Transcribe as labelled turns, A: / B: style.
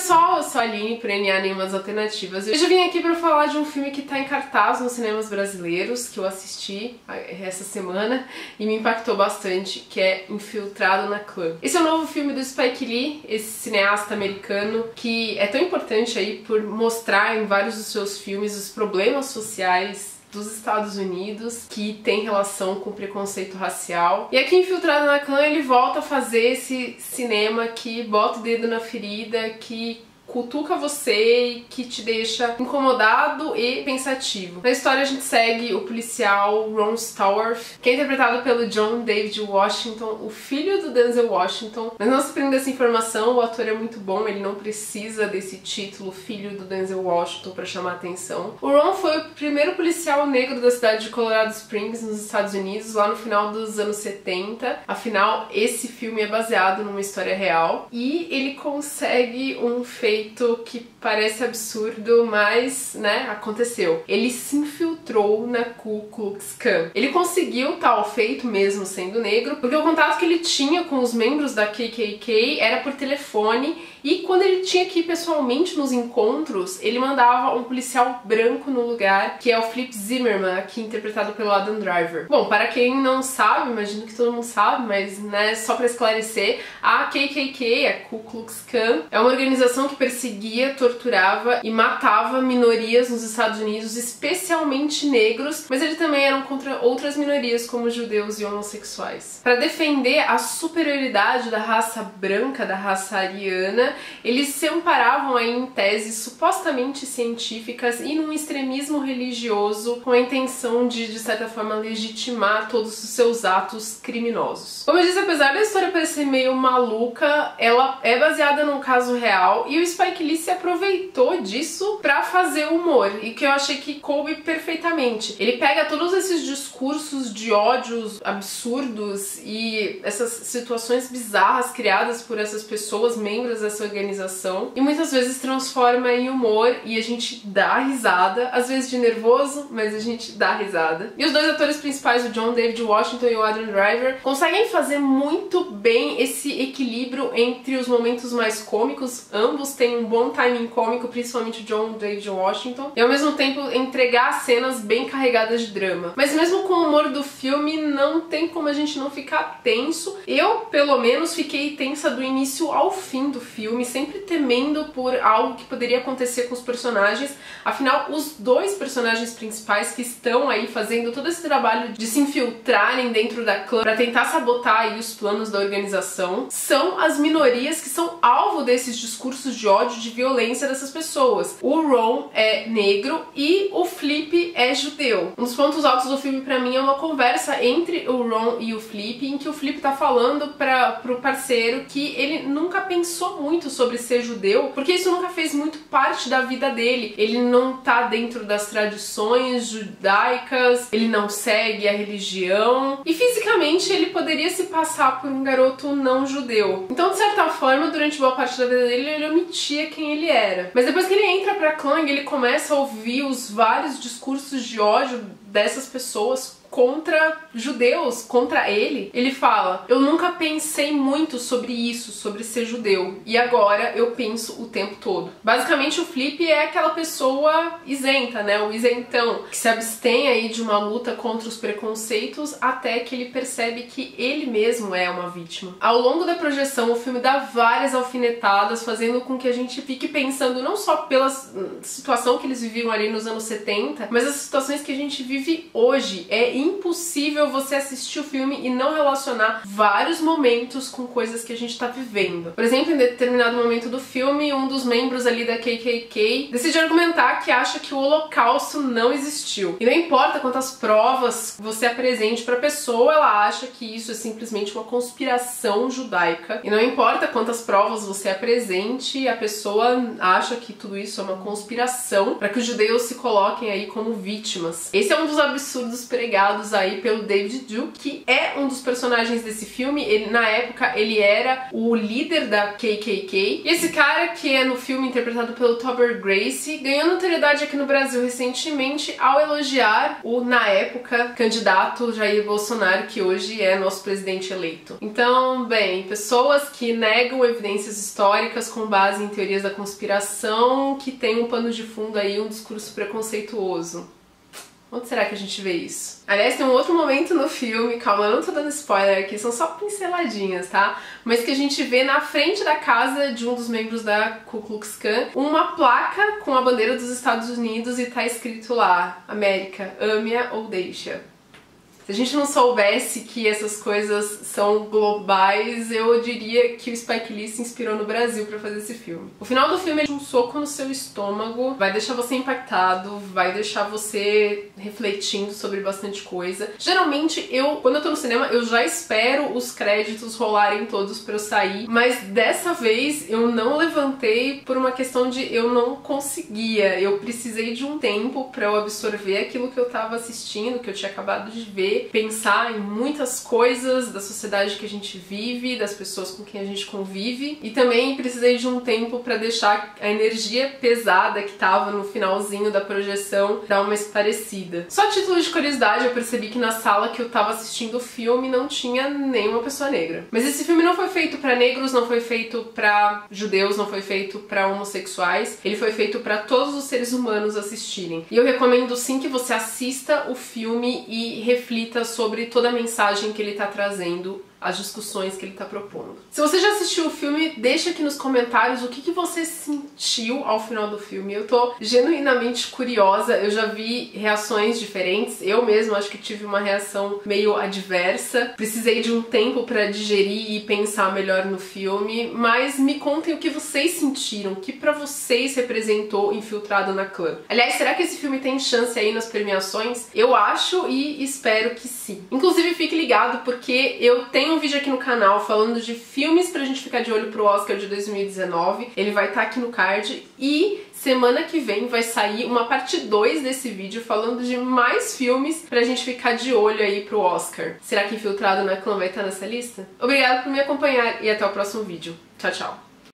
A: pessoal, eu sou a Aline, por NA Nenhumas Alternativas. Eu já vim aqui pra falar de um filme que tá em cartaz nos cinemas brasileiros, que eu assisti essa semana e me impactou bastante, que é Infiltrado na Clã. Esse é o novo filme do Spike Lee, esse cineasta americano que é tão importante aí por mostrar em vários dos seus filmes os problemas sociais dos Estados Unidos que tem relação com preconceito racial. E aqui Infiltrado na Clã ele volta a fazer esse cinema que bota o dedo na ferida, que cutuca você e que te deixa incomodado e pensativo. Na história a gente segue o policial Ron Stallworth, que é interpretado pelo John David Washington, o filho do Denzel Washington. Mas não se prenda essa informação, o ator é muito bom, ele não precisa desse título filho do Denzel Washington pra chamar atenção. O Ron foi o primeiro policial negro da cidade de Colorado Springs, nos Estados Unidos, lá no final dos anos 70. Afinal, esse filme é baseado numa história real e ele consegue um feito que parece absurdo, mas, né, aconteceu. Ele se infiltrou na Ku Klux Klan. Ele conseguiu tal feito mesmo sendo negro, porque o contato que ele tinha com os membros da KKK era por telefone, e quando ele tinha que ir pessoalmente nos encontros, ele mandava um policial branco no lugar, que é o Flip Zimmerman, aqui interpretado pelo Adam Driver. Bom, para quem não sabe, imagino que todo mundo sabe, mas, né, só para esclarecer, a KKK, a Ku Klux Klan, é uma organização que perseguia, torturava e matava minorias nos Estados Unidos, especialmente negros, mas eles também eram contra outras minorias, como judeus e homossexuais. Para defender a superioridade da raça branca, da raça ariana, eles se amparavam aí em teses supostamente científicas e num extremismo religioso com a intenção de certa forma, legitimar todos os seus atos criminosos. Como eu disse, apesar da história parecer meio maluca, ela é baseada num caso real e o Spike Lee se aproveitou disso pra fazer humor, e que eu achei que coube perfeitamente. Ele pega todos esses discursos de ódios absurdos e essas situações bizarras criadas por essas pessoas, membros dessa organização, e muitas vezes transforma em humor e a gente dá risada, às vezes de nervoso, mas a gente dá risada. E os dois atores principais, o John David Washington e o Adam Driver, conseguem fazer muito bem esse equilíbrio entre os momentos mais cômicos. Ambos têm um bom timing cômico, principalmente o John David Washington, e ao mesmo tempo entregar cenas bem carregadas de drama. Mas mesmo com o humor do filme, não tem como a gente não ficar tenso. Eu, pelo menos, fiquei tensa do início ao fim do filme, sempre temendo por algo que poderia acontecer com os personagens. Afinal, os dois personagens principais que estão aí fazendo todo esse trabalho de se infiltrarem dentro da clã para tentar sabotar aí os planos da organização são as minorias que são alvo desses discursos de ódio, de violência dessas pessoas. O Ron é negro e o Flip é judeu. Um dos pontos altos do filme pra mim é uma conversa entre o Ron e o Flip, em que o Flip tá falando pro parceiro que ele nunca pensou muito sobre ser judeu, porque isso nunca fez muito parte da vida dele. Ele não tá dentro das tradições judaicas, ele não segue a religião, e fisicamente ele poderia se passar por um garoto não judeu. Então, de certa forma, durante boa parte da vida dele, ele omitia quem ele era. Mas depois que ele entra pra clã, ele começa a ouvir os vários discursos de ódio dessas pessoas contra judeus, contra ele. Ele fala: eu nunca pensei muito sobre isso, sobre ser judeu, e agora eu penso o tempo todo. Basicamente o Flip é aquela pessoa isenta, né, o isentão, que se abstém aí de uma luta contra os preconceitos até que ele percebe que ele mesmo é uma vítima. Ao longo da projeção o filme dá várias alfinetadas, fazendo com que a gente fique pensando não só pela situação que eles viviam ali nos anos 70, mas as situações que a gente vive hoje. É impossível você assistir o filme e não relacionar vários momentos com coisas que a gente tá vivendo. Por exemplo, em determinado momento do filme, um dos membros ali da KKK decide argumentar que acha que o Holocausto não existiu. E não importa quantas provas você apresente pra pessoa, ela acha que isso é simplesmente uma conspiração judaica. E não importa quantas provas você apresente, a pessoa acha que tudo isso é uma conspiração para que os judeus se coloquem aí como vítimas. Esse é um dos absurdos pregados interpretados aí pelo David Duke, que é um dos personagens desse filme. Ele, na época, ele era o líder da KKK. E esse cara, que é no filme interpretado pelo Topher Grace, ganhou notoriedade aqui no Brasil recentemente ao elogiar o, na época, candidato Jair Bolsonaro, que hoje é nosso presidente eleito. Então, bem, pessoas que negam evidências históricas com base em teorias da conspiração, que tem um pano de fundo aí, um discurso preconceituoso. Onde será que a gente vê isso? Aliás, tem um outro momento no filme, calma, eu não tô dando spoiler aqui, são só pinceladinhas, tá? Mas que a gente vê na frente da casa de um dos membros da Ku Klux Klan uma placa com a bandeira dos Estados Unidos e tá escrito lá, América, ame-a ou deixa. Se a gente não soubesse que essas coisas são globais, eu diria que o Spike Lee se inspirou no Brasil pra fazer esse filme. O final do filme é um soco no seu estômago, vai deixar você impactado, vai deixar você refletindo sobre bastante coisa. Geralmente, quando eu tô no cinema, eu já espero os créditos rolarem todos pra eu sair, mas dessa vez eu não levantei por uma questão de eu não conseguia. Eu precisei de um tempo pra eu absorver aquilo que eu tava assistindo, que eu tinha acabado de ver, pensar em muitas coisas da sociedade que a gente vive, das pessoas com quem a gente convive, e também precisei de um tempo pra deixar a energia pesada que tava no finalzinho da projeção dar uma esparecida. Só a título de curiosidade, eu percebi que na sala que eu tava assistindo o filme não tinha nenhuma pessoa negra. Mas esse filme não foi feito pra negros, não foi feito pra judeus, não foi feito pra homossexuais, ele foi feito pra todos os seres humanos assistirem. E eu recomendo sim que você assista o filme e reflita sobre toda a mensagem que ele tá trazendo, as discussões que ele tá propondo. Se você já assistiu o filme, deixa aqui nos comentários o que você sentiu ao final do filme. Eu tô genuinamente curiosa, eu já vi reações diferentes, eu mesma acho que tive uma reação meio adversa, precisei de um tempo pra digerir e pensar melhor no filme, mas me contem o que vocês sentiram, o que pra vocês representou Infiltrado na Clã. Aliás, será que esse filme tem chance aí nas premiações? Eu acho e espero que sim. Inclusive, fique ligado porque eu tenho um vídeo aqui no canal falando de filmes pra gente ficar de olho pro Oscar de 2019. Ele vai estar aqui no card e semana que vem vai sair uma parte 2 desse vídeo falando de mais filmes pra gente ficar de olho aí pro Oscar. Será que Infiltrado na Clã vai estar nessa lista? Obrigada por me acompanhar e até o próximo vídeo. Tchau, tchau!